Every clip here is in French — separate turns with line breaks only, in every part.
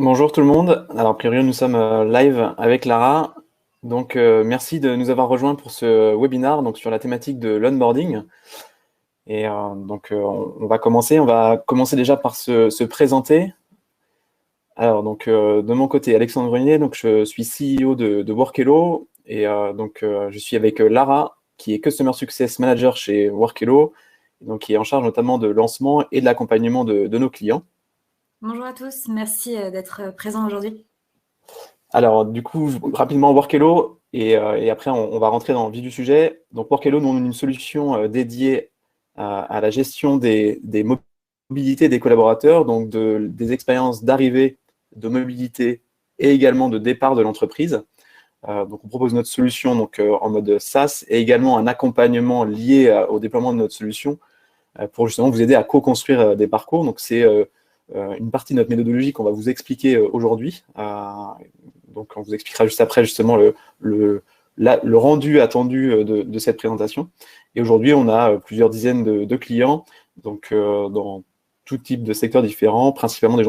Bonjour tout le monde. Alors, a priori, nous sommes live avec Lara. Donc, merci de nous avoir rejoints pour ce webinar donc, sur la thématique de l'onboarding. Et on va commencer. On va commencer déjà par se présenter. Alors, donc, de mon côté, Alexandre Grenier, donc, je suis CEO de Workello. Et je suis avec Lara, qui est Customer Success Manager chez Workello, donc, qui est en charge notamment de lancement et de l'accompagnement de nos clients.
Bonjour à tous, merci d'être présents aujourd'hui.
Alors, du coup, rapidement, Workello, et après, on va rentrer dans le vif du sujet. Donc, Workello, nous, on a une solution dédiée à la gestion des mobilités des collaborateurs, donc des expériences d'arrivée, de mobilité et également de départ de l'entreprise. Donc, on propose notre solution en mode SaaS et également un accompagnement lié au déploiement de notre solution pour justement vous aider à co-construire des parcours. Donc, c'est une partie de notre méthodologie qu'on va vous expliquer aujourd'hui. Donc, on vous expliquera juste après justement le rendu attendu de cette présentation. Et aujourd'hui, on a plusieurs dizaines de clients, donc dans tout type de secteurs différents, principalement des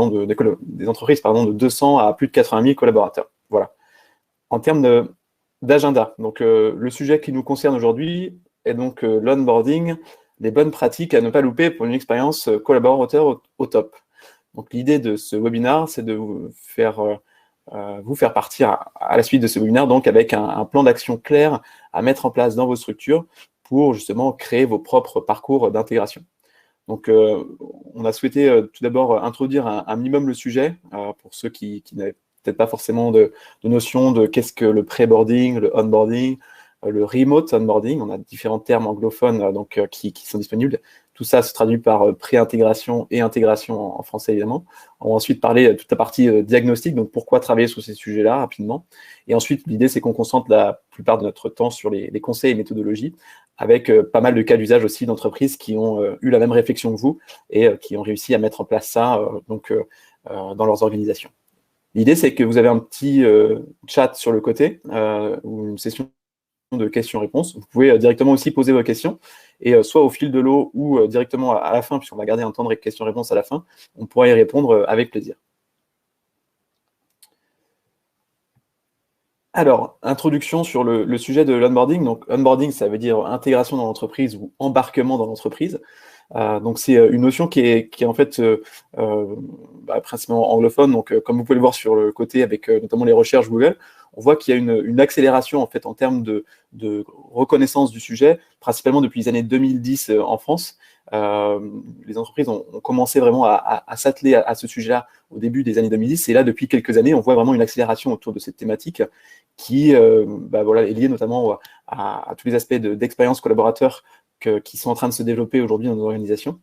entreprises de 200 à plus de 80 000 collaborateurs. Voilà. En termes d'agenda, donc le sujet qui nous concerne aujourd'hui est donc l'onboarding, les bonnes pratiques à ne pas louper pour une expérience collaborateur au top. Donc l'idée de ce webinaire, c'est de vous faire partir à la suite de ce webinaire, donc avec un plan d'action clair à mettre en place dans vos structures pour justement créer vos propres parcours d'intégration. Donc on a souhaité tout d'abord introduire un minimum le sujet pour ceux qui n'avaient peut-être pas forcément de notion de qu'est-ce que le pré-boarding, le onboarding, le remote onboarding. On a différents termes anglophones qui sont disponibles. Tout ça se traduit par pré-intégration et intégration en français, évidemment. On va ensuite parler de toute la partie diagnostic, donc pourquoi travailler sur ces sujets-là rapidement. Et ensuite, l'idée, c'est qu'on concentre la plupart de notre temps sur les conseils et méthodologies, avec pas mal de cas d'usage aussi d'entreprises qui ont eu la même réflexion que vous et qui ont réussi à mettre en place ça dans leurs organisations. L'idée, c'est que vous avez un petit chat sur le côté, ou une session de questions-réponses. Vous pouvez directement aussi poser vos questions, et soit au fil de l'eau ou directement à la fin, puisqu'on va garder un temps de questions-réponses à la fin, on pourra y répondre avec plaisir. Alors, introduction sur le sujet de l'onboarding. Donc, onboarding, ça veut dire intégration dans l'entreprise ou embarquement dans l'entreprise. Donc, c'est une notion qui est en fait principalement anglophone. Donc, comme vous pouvez le voir sur le côté avec notamment les recherches Google, on voit qu'il y a une accélération en fait en termes de reconnaissance du sujet, principalement depuis les années 2010 en France. Les entreprises ont commencé vraiment à s'atteler à ce sujet-là au début des années 2010. Et là, depuis quelques années, on voit vraiment une accélération autour de cette thématique qui est liée notamment à tous les aspects d'expérience collaborateur qui sont en train de se développer aujourd'hui dans nos organisations.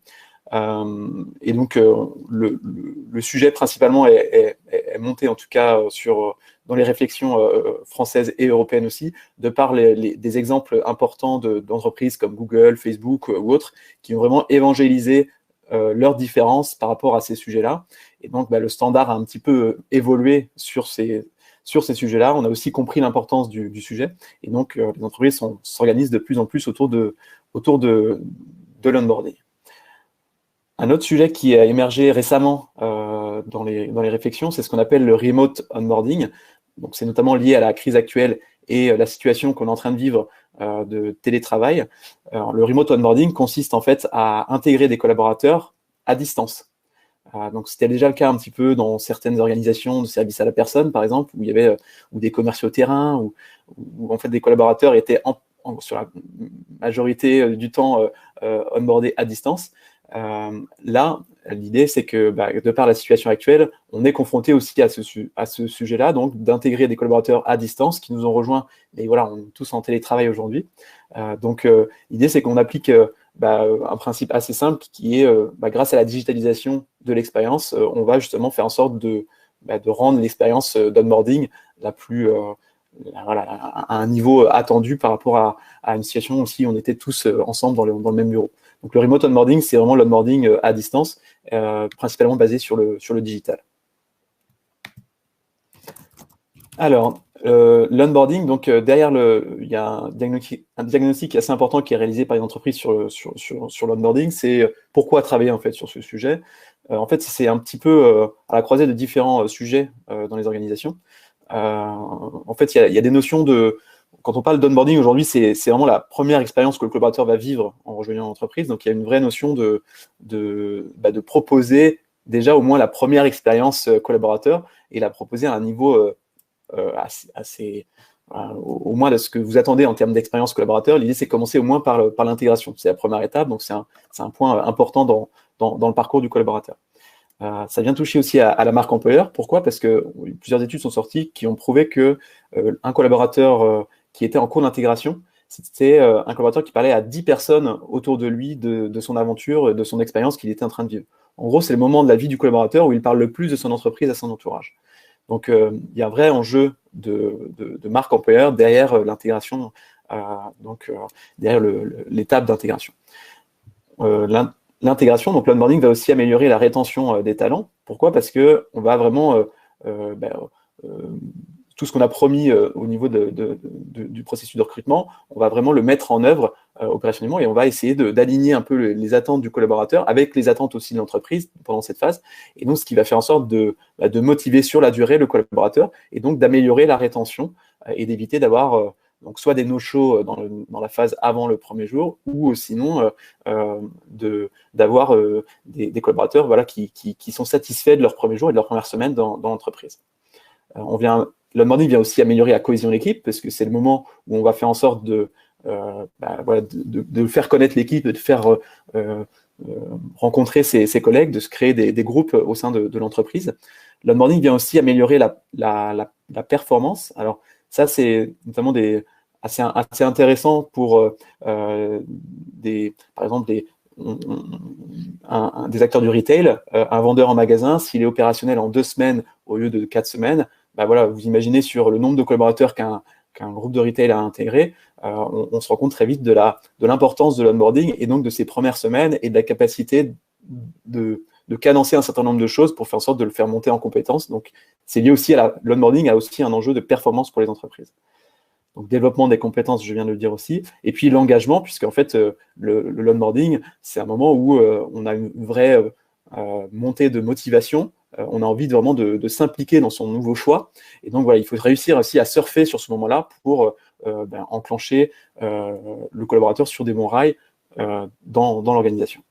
Et donc, le sujet principalement est monté, en tout cas, dans les réflexions françaises et européennes aussi, de par des exemples importants d'entreprises comme Google, Facebook ou autres, qui ont vraiment évangélisé leurs différences par rapport à ces sujets-là. Et donc, le standard a un petit peu évolué sur ces sujets-là. On a aussi compris l'importance du sujet. Et donc, les entreprises s'organisent de plus en plus autour de l'onboarding. Un autre sujet qui a émergé récemment dans les réflexions, c'est ce qu'on appelle le remote onboarding. Donc, c'est notamment lié à la crise actuelle et la situation qu'on est en train de vivre de télétravail. Alors, le remote onboarding consiste en fait à intégrer des collaborateurs à distance. Donc, c'était déjà le cas un petit peu dans certaines organisations de services à la personne, par exemple, où il y avait ou des commerciaux terrain, où en fait des collaborateurs étaient sur la majorité du temps onboardés à distance. Là, l'idée, c'est que de par la situation actuelle, on est confronté aussi à ce sujet-là, donc d'intégrer des collaborateurs à distance qui nous ont rejoints, et voilà, on est tous en télétravail aujourd'hui. L'idée, c'est qu'on applique un principe assez simple qui est, grâce à la digitalisation de l'expérience, on va justement faire en sorte de rendre l'expérience d'onboarding à un niveau attendu par rapport à une situation où si on était tous ensemble dans le même bureau. Donc le remote onboarding, c'est vraiment l'onboarding à distance, principalement basé sur le digital. Alors, l'onboarding, donc derrière il y a un diagnostic assez important qui est réalisé par les entreprises sur l'onboarding, c'est pourquoi travailler en fait sur ce sujet. En fait, c'est un petit peu à la croisée de différents sujets dans les organisations. En fait, il y a des notions de... Quand on parle d'onboarding aujourd'hui, c'est vraiment la première expérience que le collaborateur va vivre en rejoignant l'entreprise. Donc, il y a une vraie notion de proposer déjà au moins la première expérience collaborateur et la proposer à un niveau assez au moins de ce que vous attendez en termes d'expérience collaborateur. L'idée, c'est de commencer au moins par l'intégration. C'est la première étape, donc c'est un point important dans le parcours du collaborateur. Ça vient toucher aussi à la marque employeur. Pourquoi? Parce que plusieurs études sont sorties qui ont prouvé que un collaborateur qui était en cours d'intégration, c'était un collaborateur qui parlait à 10 personnes autour de lui de son aventure, de son expérience qu'il était en train de vivre. En gros, c'est le moment de la vie du collaborateur où il parle le plus de son entreprise à son entourage. Donc, il y a un vrai enjeu de marque employeur derrière l'intégration, derrière l'étape d'intégration. L'intégration, donc l'onboarding va aussi améliorer la rétention des talents. Pourquoi? Parce qu'on va vraiment, tout ce qu'on a promis au niveau du processus de recrutement, on va vraiment le mettre en œuvre opérationnellement et on va essayer d'aligner un peu les attentes du collaborateur avec les attentes aussi de l'entreprise pendant cette phase. Et donc, ce qui va faire en sorte de motiver sur la durée le collaborateur et donc d'améliorer la rétention et d'éviter d'avoir donc soit des no-shows dans la phase avant le premier jour, ou sinon d'avoir des collaborateurs voilà, qui sont satisfaits de leur premier jour et de leur première semaine dans l'entreprise. L'onboarding vient aussi améliorer la cohésion de l'équipe, parce que c'est le moment où on va faire en sorte de faire connaître l'équipe, de faire rencontrer ses collègues, de se créer des groupes au sein de l'entreprise. L'onboarding vient aussi améliorer la performance. Alors ça, c'est notamment assez intéressant pour par exemple des acteurs du retail. Un vendeur en magasin, s'il est opérationnel en 2 semaines au lieu de 4 semaines, voilà, vous imaginez sur le nombre de collaborateurs qu'un groupe de retail a intégré, on se rend compte très vite de l'importance de l'onboarding et donc de ces premières semaines et de la capacité de cadencer un certain nombre de choses pour faire en sorte de le faire monter en compétences. Donc, c'est lié aussi l'onboarding a aussi un enjeu de performance pour les entreprises. Donc, développement des compétences, je viens de le dire aussi. Et puis, l'engagement, puisqu'en fait, l'onboarding, c'est un moment où on a une vraie montée de motivation. On a envie vraiment de s'impliquer dans son nouveau choix. Et donc, voilà, il faut réussir aussi à surfer sur ce moment-là pour enclencher le collaborateur sur des bons rails dans l'organisation.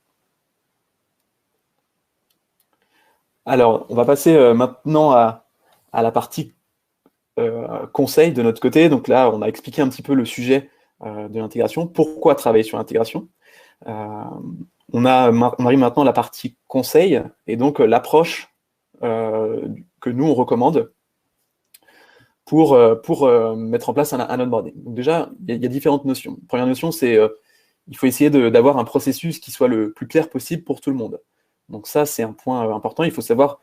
Alors, on va passer maintenant à la partie conseil de notre côté. Donc là, on a expliqué un petit peu le sujet de l'intégration. Pourquoi travailler sur l'intégration? On arrive maintenant à la partie conseil et donc l'approche que nous, on recommande pour mettre en place un onboarding. Donc déjà, il y a différentes notions. La première notion, c'est il faut essayer d'avoir un processus qui soit le plus clair possible pour tout le monde. Donc ça, c'est un point important. Il faut savoir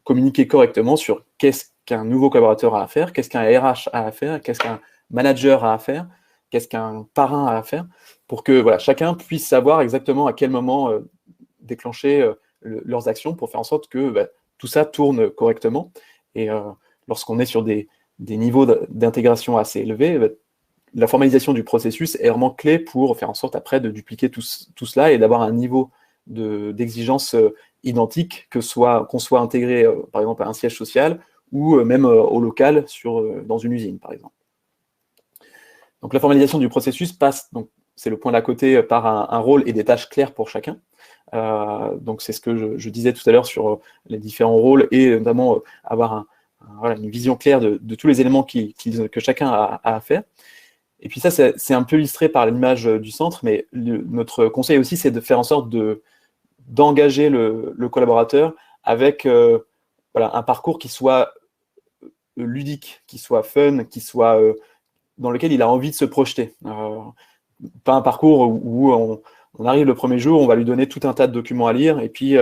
communiquer correctement sur qu'est-ce qu'un nouveau collaborateur a à faire, qu'est-ce qu'un RH a à faire, qu'est-ce qu'un manager a à faire, qu'est-ce qu'un parrain a à faire, pour que voilà, chacun puisse savoir exactement à quel moment déclencher leurs actions pour faire en sorte que tout ça tourne correctement. Et lorsqu'on est sur des niveaux d'intégration assez élevés, la formalisation du processus est vraiment clé pour faire en sorte après de dupliquer tout cela et d'avoir un niveau d'exigence identique, qu'on soit intégré par exemple à un siège social ou même au local dans une usine par exemple. Donc la formalisation du processus passe, donc c'est le point d'à côté, par un rôle et des tâches claires pour chacun. Donc c'est ce que je disais tout à l'heure sur les différents rôles et notamment avoir une vision claire de tous les éléments que chacun a à faire. Et puis ça, c'est un peu illustré par l'image du centre, mais notre conseil aussi, c'est de faire en sorte d'engager le collaborateur avec un parcours qui soit ludique, qui soit fun, qui soit dans lequel il a envie de se projeter. Pas un parcours où on arrive le premier jour, on va lui donner tout un tas de documents à lire, et puis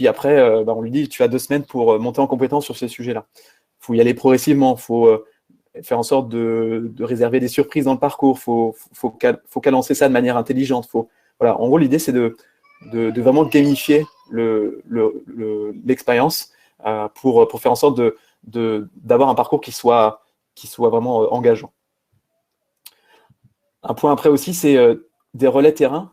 après, on lui dit, tu as 2 semaines pour monter en compétence sur ces sujets-là. Il faut y aller progressivement, il faut faire en sorte de réserver des surprises dans le parcours, il faut cadencer ça de manière intelligente. Voilà. En gros, l'idée, c'est de vraiment gamifier l'expérience pour faire en sorte d'avoir un parcours qui soit vraiment engageant. Un point après aussi, c'est des relais terrain,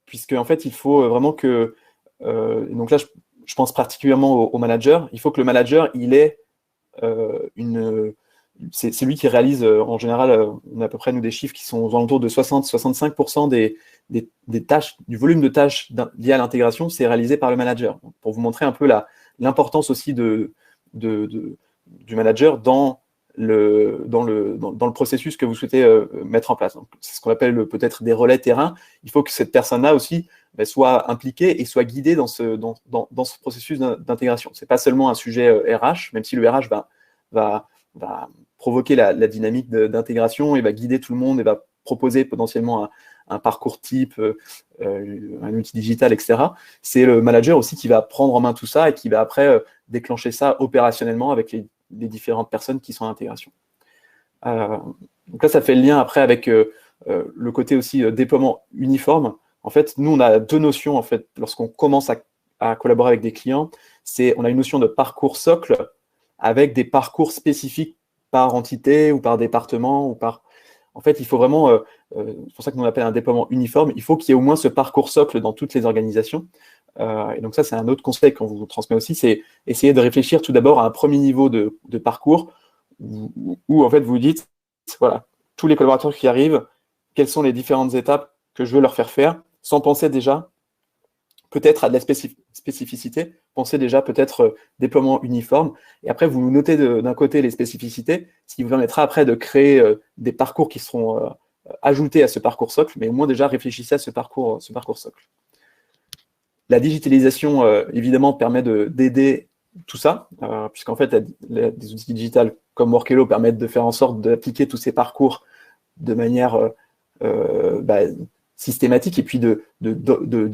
puisque en fait, il faut vraiment que et donc là, je pense particulièrement au manager. Il faut que le manager, il ait c'est lui qui réalise, en général, on a à peu près nous des chiffres qui sont aux alentours de 60-65% des tâches, du volume de tâches liées à l'intégration, c'est réalisé par le manager. Donc, pour vous montrer un peu l'importance aussi du manager dans le processus que vous souhaitez mettre en place. C'est ce qu'on appelle peut-être des relais terrain. Il faut que cette personne-là aussi soit impliquée et soit guidée dans ce processus d'intégration. Ce n'est pas seulement un sujet RH, même si le RH va provoquer la dynamique d'intégration et va guider tout le monde et va proposer potentiellement un parcours type, un outil digital, etc. C'est le manager aussi qui va prendre en main tout ça et qui va après déclencher ça opérationnellement avec les différentes personnes qui sont en intégration. Donc là, ça fait le lien après avec le côté aussi déploiement uniforme. En fait, nous, on a deux notions en fait, lorsqu'on commence à collaborer avec des clients. On a une notion de parcours socle avec des parcours spécifiques par entité ou par département. En fait, il faut vraiment, c'est pour ça que nous on appelle un déploiement uniforme, il faut qu'il y ait au moins ce parcours socle dans toutes les organisations. Et donc ça, c'est un autre conseil qu'on vous transmet aussi, c'est essayer de réfléchir tout d'abord à un premier niveau de parcours où en fait vous dites, voilà, tous les collaborateurs qui arrivent, quelles sont les différentes étapes que je veux leur faire, sans penser déjà peut-être à de la spécificité, pensez déjà peut-être déploiement uniforme, et après vous notez d'un côté les spécificités, ce qui vous permettra après de créer des parcours qui seront ajoutés à ce parcours socle, mais au moins déjà réfléchissez à ce parcours socle. La digitalisation, évidemment, permet d'aider tout ça, puisqu'en fait, des outils digitales comme Workelo permettent de faire en sorte d'appliquer tous ces parcours de manière systématique et puis de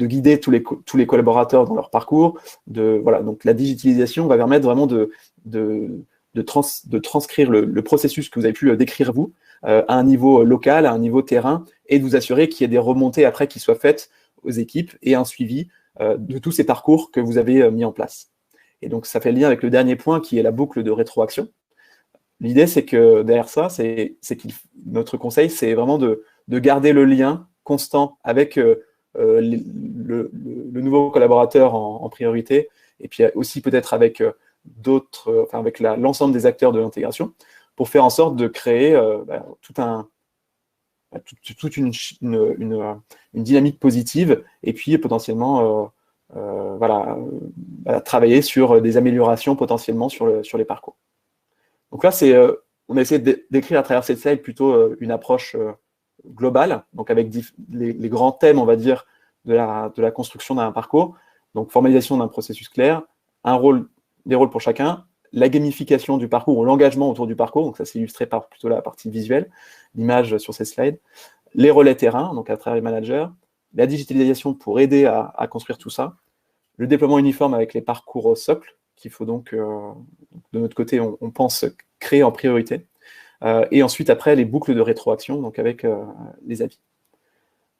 guider tous les collaborateurs dans leur parcours. Voilà, donc la digitalisation va permettre vraiment de transcrire le processus que vous avez pu décrire vous à un niveau local, à un niveau terrain, et de vous assurer qu'il y ait des remontées après qui soient faites aux équipes et un suivi de tous ces parcours que vous avez mis en place. Et donc, ça fait le lien avec le dernier point qui est la boucle de rétroaction. L'idée, c'est que derrière ça, notre conseil, c'est vraiment de garder le lien constant avec le nouveau collaborateur en priorité, et puis aussi peut-être avec avec l'ensemble des acteurs de l'intégration, pour faire en sorte de créer toute une dynamique positive, et puis potentiellement travailler sur des améliorations potentiellement sur les parcours. Donc là, on a essayé de décrire à travers cette slide plutôt une approche globale, donc avec les grands thèmes, on va dire, de la construction d'un parcours. Donc formalisation d'un processus clair, des rôles pour chacun, la gamification du parcours ou l'engagement autour du parcours, donc ça c'est illustré par plutôt la partie visuelle, l'image sur ces slides, les relais terrain, donc à travers les managers, la digitalisation pour aider à construire tout ça, le déploiement uniforme avec les parcours socles, qu'il faut donc, de notre côté, on pense créer en priorité, et ensuite après les boucles de rétroaction, donc avec les avis.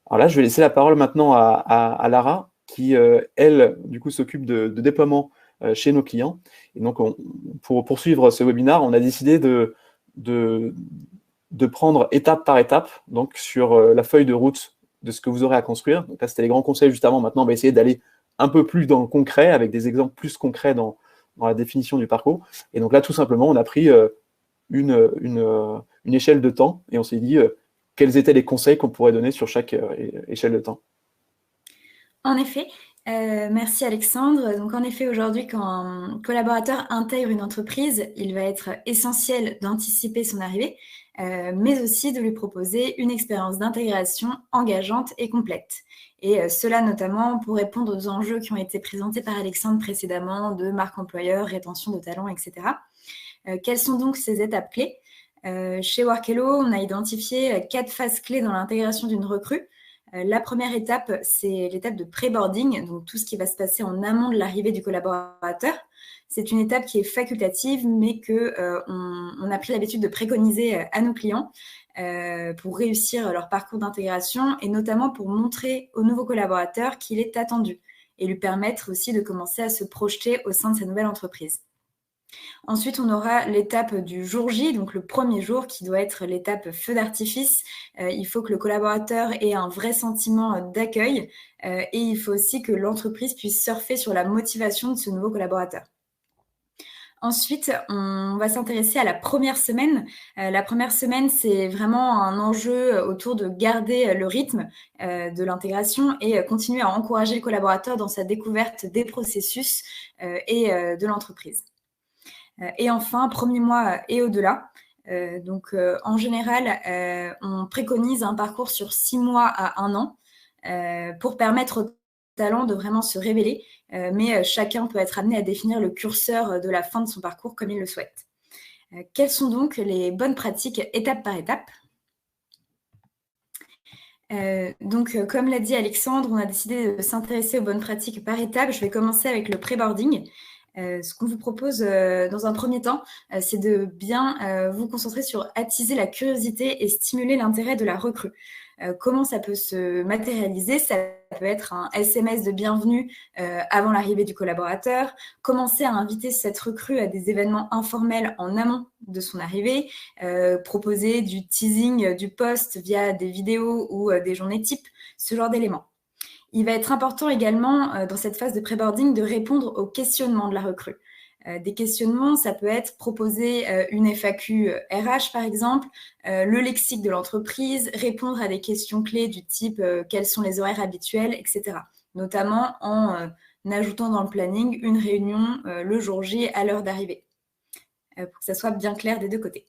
Alors là, je vais laisser la parole maintenant à Lara, qui, elle, du coup, s'occupe de déploiement chez nos clients. Et donc, pour poursuivre ce webinaire, on a décidé de prendre étape par étape, donc sur la feuille de route de ce que vous aurez à construire. Donc là, c'était les grands conseils juste avant. Maintenant, on va essayer d'aller un peu plus dans le concret, avec des exemples plus concrets dans la définition du parcours. Et donc là, tout simplement, on a pris une échelle de temps et on s'est dit quels étaient les conseils qu'on pourrait donner sur chaque échelle de temps.
En effet, merci Alexandre. Donc en effet, aujourd'hui, quand un collaborateur intègre une entreprise, il va être essentiel d'anticiper son arrivée, mais aussi de lui proposer une expérience d'intégration engageante et complète. Et cela notamment pour répondre aux enjeux qui ont été présentés par Alexandre précédemment de marque employeur, rétention de talents, etc. Quelles sont donc ces étapes clés ? Chez Workelo, on a identifié 4 phases clés dans l'intégration d'une recrue. La première étape, c'est l'étape de pré-boarding, donc tout ce qui va se passer en amont de l'arrivée du collaborateur. C'est une étape qui est facultative, mais qu'on a pris l'habitude de préconiser à nos clients pour réussir leur parcours d'intégration et notamment pour montrer au nouveau collaborateur qu'il est attendu et lui permettre aussi de commencer à se projeter au sein de sa nouvelle entreprise. Ensuite, on aura l'étape du jour J, donc le premier jour qui doit être l'étape feu d'artifice. Il faut que le collaborateur ait un vrai sentiment d'accueil et il faut aussi que l'entreprise puisse surfer sur la motivation de ce nouveau collaborateur. Ensuite, on va s'intéresser à la première semaine. La première semaine, c'est vraiment un enjeu autour de garder le rythme de l'intégration et continuer à encourager le collaborateur dans sa découverte des processus et de l'entreprise. Et enfin, premier mois et au-delà. En général, on préconise un parcours sur 6 mois à 1 an pour permettre aux talents de vraiment se révéler, mais chacun peut être amené à définir le curseur de la fin de son parcours comme il le souhaite. Quelles sont donc les bonnes pratiques étape par étape? Comme l'a dit Alexandre, on a décidé de s'intéresser aux bonnes pratiques par étape. Je vais commencer avec le pré-boarding. Ce qu'on vous propose dans un premier temps, c'est de bien vous concentrer sur attiser la curiosité et stimuler l'intérêt de la recrue. Comment ça peut se matérialiser? Ça peut être un SMS de bienvenue avant l'arrivée du collaborateur, commencer à inviter cette recrue à des événements informels en amont de son arrivée, proposer du teasing du poste via des vidéos ou des journées types, ce genre d'éléments. Il va être important également dans cette phase de pré-boarding de répondre aux questionnements de la recrue. Des questionnements, ça peut être proposer une FAQ RH par exemple, le lexique de l'entreprise, répondre à des questions clés du type quels sont les horaires habituels, etc. Notamment en ajoutant dans le planning une réunion le jour J à l'heure d'arrivée, pour que ça soit bien clair des deux côtés.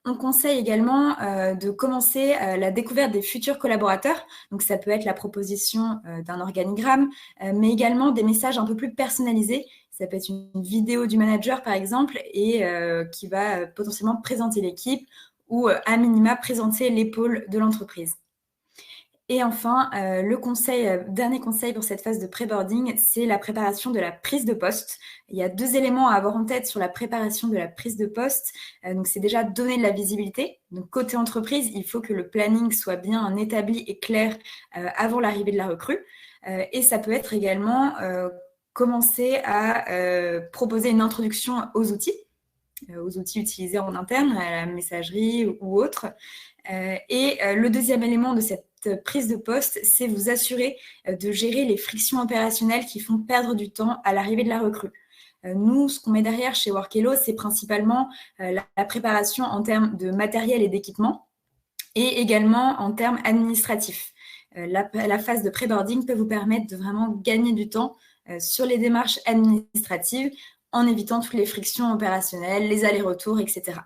On conseille également de commencer la découverte des futurs collaborateurs. Donc, ça peut être la proposition d'un organigramme, mais également des messages un peu plus personnalisés. Ça peut être une vidéo du manager, par exemple, et qui va potentiellement présenter l'équipe ou, à minima, présenter l'épaule de l'entreprise. Et enfin, dernier conseil pour cette phase de pré-boarding, c'est la préparation de la prise de poste. Il y a 2 éléments à avoir en tête sur la préparation de la prise de poste. Donc, c'est déjà donner de la visibilité. Donc, côté entreprise, il faut que le planning soit bien établi et clair avant l'arrivée de la recrue. Et ça peut être également commencer à proposer une introduction aux outils utilisés en interne, à la messagerie ou autre. Le deuxième élément de cette prise de poste, c'est vous assurer de gérer les frictions opérationnelles qui font perdre du temps à l'arrivée de la recrue. Nous, ce qu'on met derrière chez Workello, c'est principalement la préparation en termes de matériel et d'équipement et également en termes administratifs. La phase de pré-boarding peut vous permettre de vraiment gagner du temps sur les démarches administratives en évitant toutes les frictions opérationnelles, les allers-retours, etc.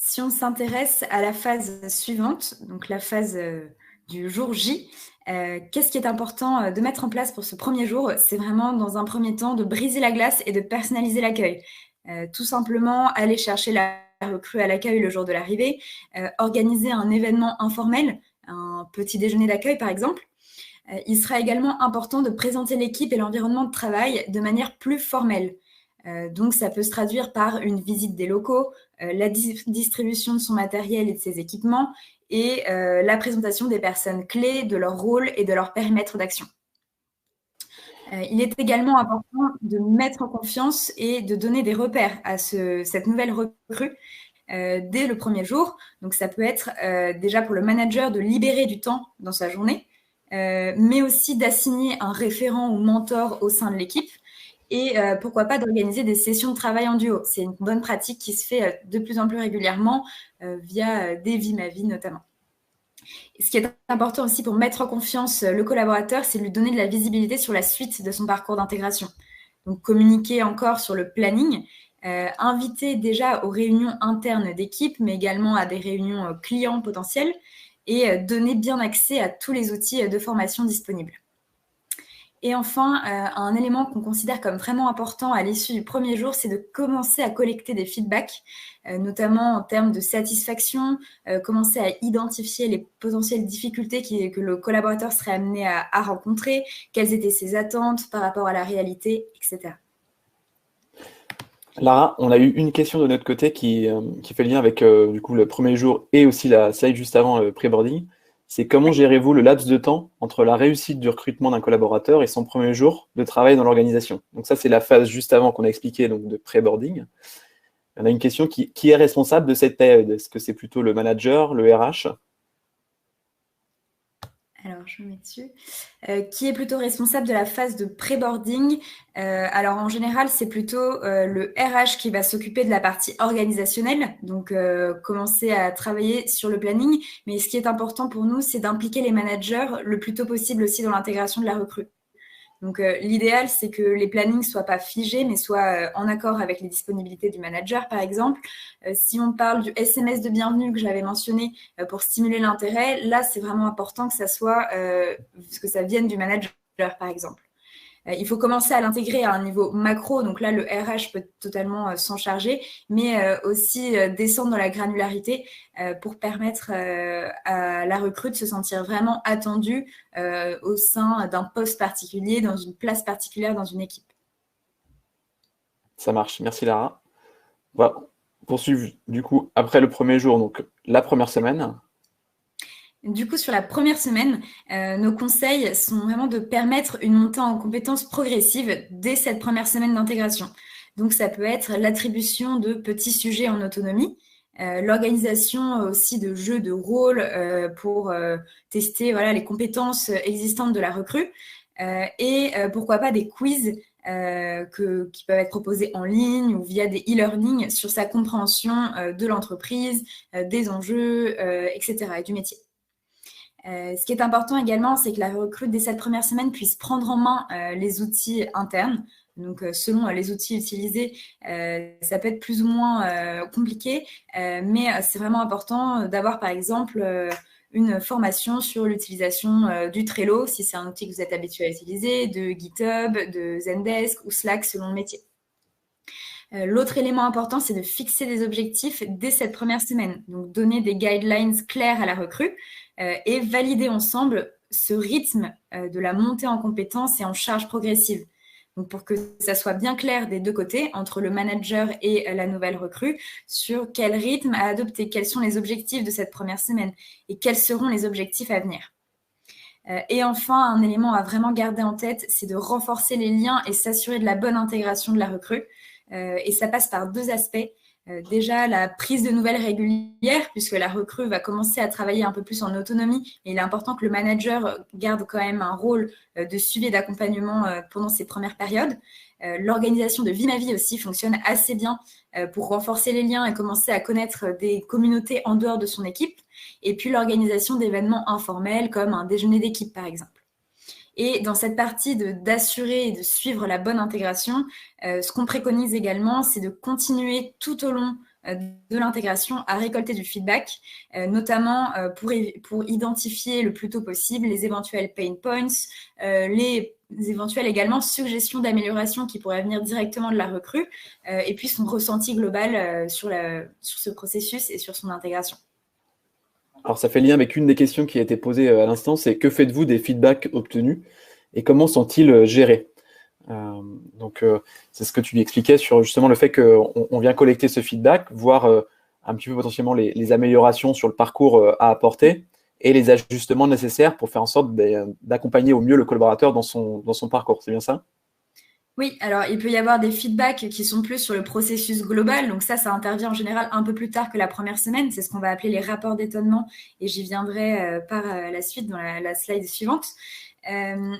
Si on s'intéresse à la phase suivante, donc la phase du jour J, qu'est-ce qui est important de mettre en place pour ce premier jour? C'est vraiment, dans un premier temps, de briser la glace et de personnaliser l'accueil. Tout simplement, aller chercher la recrue à l'accueil le jour de l'arrivée, organiser un événement informel, un petit déjeuner d'accueil par exemple. Il sera également important de présenter l'équipe et l'environnement de travail de manière plus formelle. Donc, ça peut se traduire par une visite des locaux, la distribution de son matériel et de ses équipements et la présentation des personnes clés, de leur rôle et de leur périmètre d'action. Il est également important de mettre en confiance et de donner des repères à cette nouvelle recrue dès le premier jour. Donc, ça peut être déjà pour le manager de libérer du temps dans sa journée, mais aussi d'assigner un référent ou mentor au sein de l'équipe et pourquoi pas d'organiser des sessions de travail en duo. C'est une bonne pratique qui se fait de plus en plus régulièrement via des Vimavi notamment. Ce qui est important aussi pour mettre en confiance le collaborateur, c'est de lui donner de la visibilité sur la suite de son parcours d'intégration. Donc, communiquer encore sur le planning, inviter déjà aux réunions internes d'équipe, mais également à des réunions clients potentiels et donner bien accès à tous les outils de formation disponibles. Et enfin, un élément qu'on considère comme vraiment important à l'issue du premier jour, c'est de commencer à collecter des feedbacks, notamment en termes de satisfaction, commencer à identifier les potentielles difficultés que le collaborateur serait amené à rencontrer, quelles étaient ses attentes par rapport à la réalité, etc.
Lara, on a eu une question de notre côté qui fait le lien avec du coup, le premier jour et aussi la slide juste avant le pré-boarding. c'est comment gérez-vous le laps de temps entre la réussite du recrutement d'un collaborateur et son premier jour de travail dans l'organisation. Donc ça, c'est la phase juste avant qu'on a expliqué, donc de pré-boarding. On a une question qui est responsable de cette période? Est-ce que c'est plutôt le manager, le RH?
Alors, je me mets dessus. Qui est plutôt responsable de la phase de pré-boarding? Alors, en général, c'est plutôt le RH qui va s'occuper de la partie organisationnelle, donc commencer à travailler sur le planning. Mais ce qui est important pour nous, c'est d'impliquer les managers le plus tôt possible aussi dans l'intégration de la recrue. Donc, l'idéal, c'est que les plannings ne soient pas figés, mais soient en accord avec les disponibilités du manager, par exemple. Si on parle du SMS de bienvenue que j'avais mentionné pour stimuler l'intérêt, là, c'est vraiment important que ça soit, que ça vienne du manager, par exemple. Il faut commencer à l'intégrer à un niveau macro, donc là, le RH peut totalement s'en charger, mais aussi descendre dans la granularité pour permettre à la recrue de se sentir vraiment attendue au sein d'un poste particulier, dans une place particulière dans une équipe.
Ça marche, merci Lara. On va poursuivre du coup après le premier jour, donc la première semaine.
Du coup, sur la première semaine, nos conseils sont vraiment de permettre une montée en compétences progressive dès cette première semaine d'intégration. Donc, ça peut être l'attribution de petits sujets en autonomie, l'organisation aussi de jeux de rôle pour tester voilà, les compétences existantes de la recrue, et pourquoi pas des quiz qui peuvent être proposés en ligne ou via des e-learning sur sa compréhension de l'entreprise, des enjeux, etc. et du métier. Ce qui est important également, c'est que la recrue, dès cette première semaine, puisse prendre en main les outils internes. Donc, selon les outils utilisés, ça peut être plus ou moins compliqué, mais c'est vraiment important d'avoir, par exemple, une formation sur l'utilisation du Trello, si c'est un outil que vous êtes habitué à utiliser, de GitHub, de Zendesk ou Slack, selon le métier. L'autre élément important, c'est de fixer des objectifs dès cette première semaine. Donc, donner des guidelines clairs à la recrue et valider ensemble ce rythme de la montée en compétences et en charge progressive. Donc, pour que ça soit bien clair des deux côtés, entre le manager et la nouvelle recrue, sur quel rythme à adopter, quels sont les objectifs de cette première semaine et quels seront les objectifs à venir. Et enfin, un élément à vraiment garder en tête, c'est de renforcer les liens et s'assurer de la bonne intégration de la recrue. Et ça passe par deux aspects. Déjà, la prise de nouvelles régulières, puisque la recrue va commencer à travailler un peu plus en autonomie. Et il est important que le manager garde quand même un rôle de suivi et d'accompagnement pendant ces premières périodes. L'organisation de Vie Ma Vie aussi fonctionne assez bien pour renforcer les liens et commencer à connaître des communautés en dehors de son équipe. Et puis l'organisation d'événements informels comme un déjeuner d'équipe, par exemple. Et dans cette partie d'assurer et de suivre la bonne intégration, ce qu'on préconise également, c'est de continuer tout au long de l'intégration à récolter du feedback, notamment pour identifier le plus tôt possible les éventuels pain points, les éventuelles également suggestions d'amélioration qui pourraient venir directement de la recrue, et puis son ressenti global sur ce processus et sur son intégration.
Alors, ça fait lien avec une des questions qui a été posée à l'instant, c'est que faites-vous des feedbacks obtenus et comment sont-ils gérés? C'est ce que tu lui expliquais sur justement le fait qu'on vient collecter ce feedback, voir un petit peu potentiellement les améliorations sur le parcours à apporter et les ajustements nécessaires pour faire en sorte d'accompagner au mieux le collaborateur dans son parcours. C'est bien ça?
Oui, alors il peut y avoir des feedbacks qui sont plus sur le processus global. Donc ça intervient en général un peu plus tard que la première semaine. C'est ce qu'on va appeler les rapports d'étonnement. Et j'y viendrai par la suite dans la slide suivante.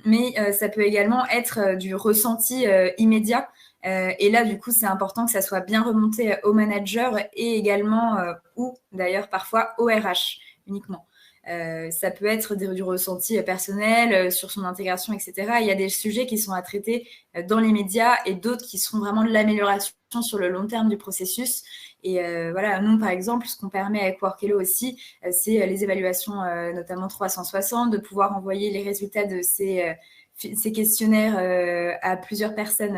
Mais ça peut également être du ressenti immédiat. Et là, du coup, c'est important que ça soit bien remonté au manager et également, ou d'ailleurs parfois au RH uniquement. Ça peut être du ressenti personnel sur son intégration, etc. Il y a des sujets qui sont à traiter dans les médias et d'autres qui seront vraiment de l'amélioration sur le long terme du processus. Et voilà, nous, par exemple, ce qu'on permet avec Workello aussi, c'est les évaluations, notamment 360, de pouvoir envoyer les résultats de ces questionnaires à plusieurs personnes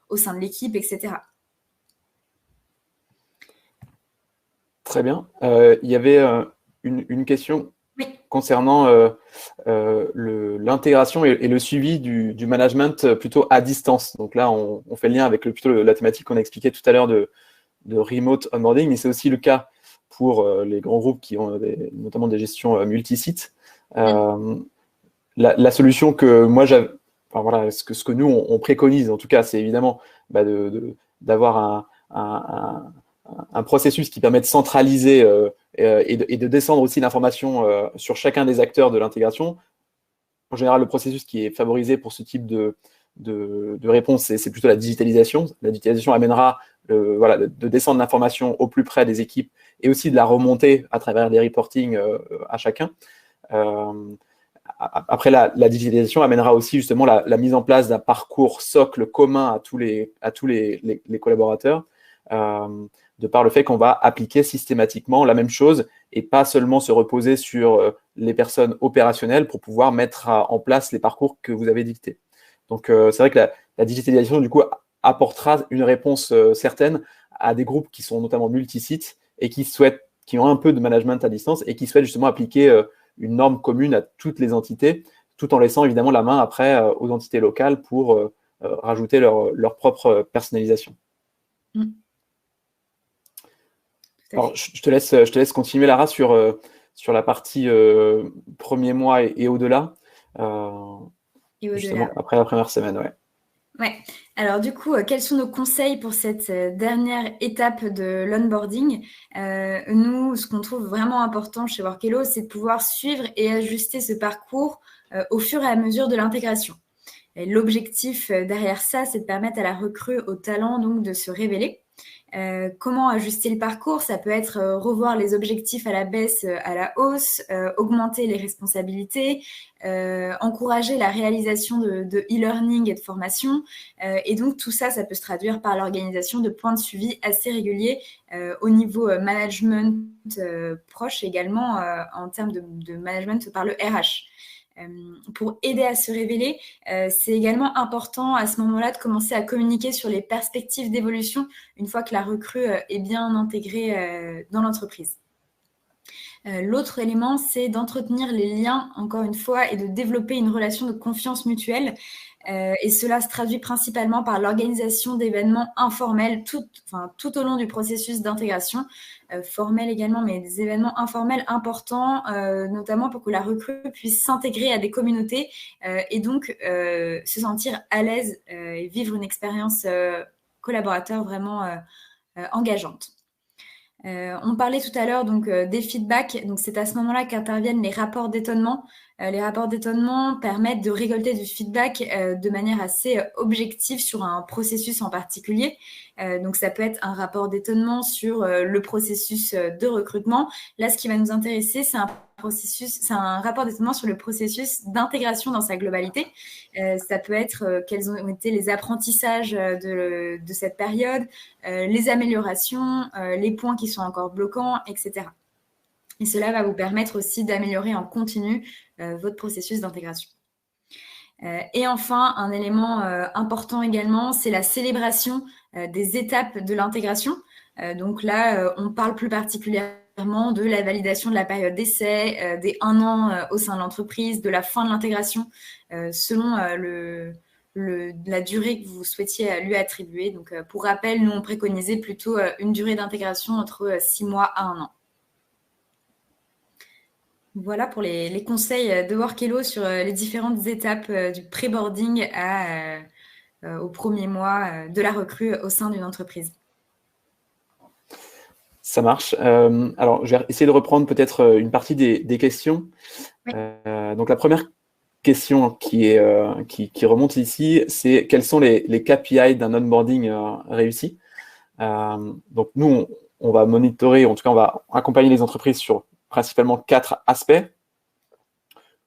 au sein de l'équipe, etc.
Très bien. Il y avait une question concernant l'intégration et le suivi du management plutôt à distance. Donc là, on fait le lien avec plutôt la thématique qu'on a expliquée tout à l'heure de remote onboarding, mais c'est aussi le cas pour les grands groupes qui ont notamment des gestions multi-sites. La solution que moi j'avais, enfin, voilà, ce que nous on préconise en tout cas, c'est évidemment d'avoir un processus qui permet de centraliser et de descendre aussi l'information sur chacun des acteurs de l'intégration. En général, le processus qui est favorisé pour ce type de réponse, c'est plutôt la digitalisation. La digitalisation amènera de descendre l'information au plus près des équipes et aussi de la remonter à travers les reporting à chacun. Après, la digitalisation amènera aussi justement la mise en place d'un parcours socle commun à tous les collaborateurs, de par le fait qu'on va appliquer systématiquement la même chose et pas seulement se reposer sur les personnes opérationnelles pour pouvoir mettre en place les parcours que vous avez dictés. Donc, c'est vrai que la digitalisation, du coup, apportera une réponse certaine à des groupes qui sont notamment multisites et qui ont un peu de management à distance et qui souhaitent justement appliquer une norme commune à toutes les entités, tout en laissant évidemment la main après aux entités locales pour rajouter leur propre personnalisation. Alors, je te laisse continuer, Lara, sur la partie premier mois et au-delà, justement après la première semaine.
Ouais. Alors du coup, quels sont nos conseils pour cette dernière étape de l'onboarding? Nous, ce qu'on trouve vraiment important chez Workelo, c'est de pouvoir suivre et ajuster ce parcours au fur et à mesure de l'intégration. L'objectif derrière ça, c'est de permettre à la recrue, au talent, donc, de se révéler. Comment ajuster le parcours? Ça peut être revoir les objectifs à la baisse, à la hausse, augmenter les responsabilités, encourager la réalisation de e-learning et de formation. Et donc, tout ça, ça peut se traduire par l'organisation de points de suivi assez réguliers au niveau management proche également en termes de management par le RH. Pour aider à se révéler, c'est également important à ce moment-là de commencer à communiquer sur les perspectives d'évolution une fois que la recrue est bien intégrée dans l'entreprise. L'autre élément, c'est d'entretenir les liens, encore une fois, et de développer une relation de confiance mutuelle. Et cela se traduit principalement par l'organisation d'événements informels tout au long du processus d'intégration, formels également, mais des événements informels importants, notamment pour que la recrue puisse s'intégrer à des communautés et donc se sentir à l'aise et vivre une expérience collaborateur vraiment engageante. On parlait tout à l'heure donc des feedbacks. Donc c'est à ce moment-là qu'interviennent les rapports d'étonnement. Les rapports d'étonnement permettent de récolter du feedback de manière assez objective sur un processus en particulier. Donc ça peut être un rapport d'étonnement sur le processus de recrutement. Là, ce qui va nous intéresser, c'est un rapport d'étonnement sur le processus d'intégration dans sa globalité. Ça peut être quels ont été les apprentissages de cette période, les améliorations, les points qui sont encore bloquants, etc. Et cela va vous permettre aussi d'améliorer en continu votre processus d'intégration. Et enfin, un élément important également, c'est la célébration des étapes de l'intégration. Donc là, on parle plus particulièrement de la validation de la période d'essai, des 1 an au sein de l'entreprise, de la fin de l'intégration, selon la durée que vous souhaitiez lui attribuer. Donc, pour rappel, nous, on préconisait plutôt une durée d'intégration entre 6 mois à 1 an. Voilà pour les conseils de Workelo sur les différentes étapes du pré-boarding au premier mois de la recrue au sein d'une entreprise.
Ça marche. Alors, je vais essayer de reprendre peut-être une partie des questions. Oui. Donc, la première question qui remonte ici, c'est quels sont les KPI d'un onboarding réussi. Donc, nous, on va monitorer, en tout cas, on va accompagner les entreprises sur principalement 4 aspects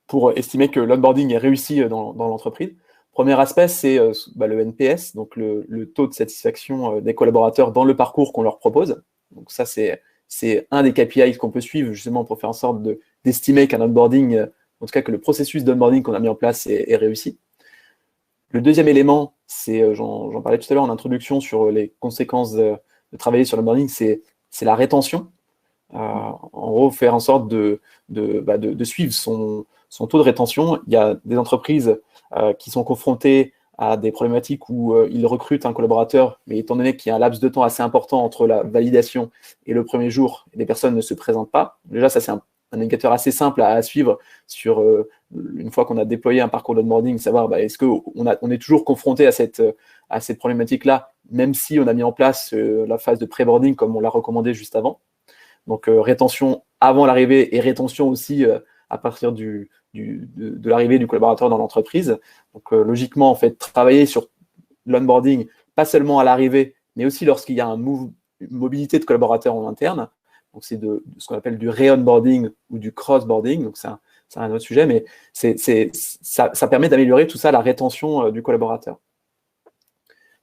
pour estimer que l'onboarding est réussi dans l'entreprise. Premier aspect, c'est le NPS, donc le taux de satisfaction des collaborateurs dans le parcours qu'on leur propose. Donc ça, c'est un des KPI qu'on peut suivre justement pour faire en sorte d'estimer qu'un onboarding, en tout cas que le processus d'onboarding qu'on a mis en place est réussi. Le deuxième élément, c'est, j'en parlais tout à l'heure en introduction sur les conséquences de travailler sur l'onboarding, c'est la rétention. En gros, faire en sorte de suivre son taux de rétention. Il y a des entreprises qui sont confrontées à des problématiques où ils recrutent un collaborateur, mais étant donné qu'il y a un laps de temps assez important entre la validation et le premier jour, les personnes ne se présentent pas. Déjà, ça, c'est indicateur assez simple à suivre sur une fois qu'on a déployé un parcours d'onboarding, savoir est-ce qu'on est toujours confronté à cette problématique-là, même si on a mis en place la phase de pré-boarding comme on l'a recommandé juste avant. Donc rétention avant l'arrivée et rétention aussi à partir de l'arrivée du collaborateur dans l'entreprise. Donc logiquement, en fait, travailler sur l'onboarding, pas seulement à l'arrivée, mais aussi lorsqu'il y a une mobilité de collaborateurs en interne. Donc c'est de ce qu'on appelle du re-onboarding ou du cross-boarding. Donc c'est un autre sujet, mais ça permet d'améliorer tout ça, la rétention du collaborateur.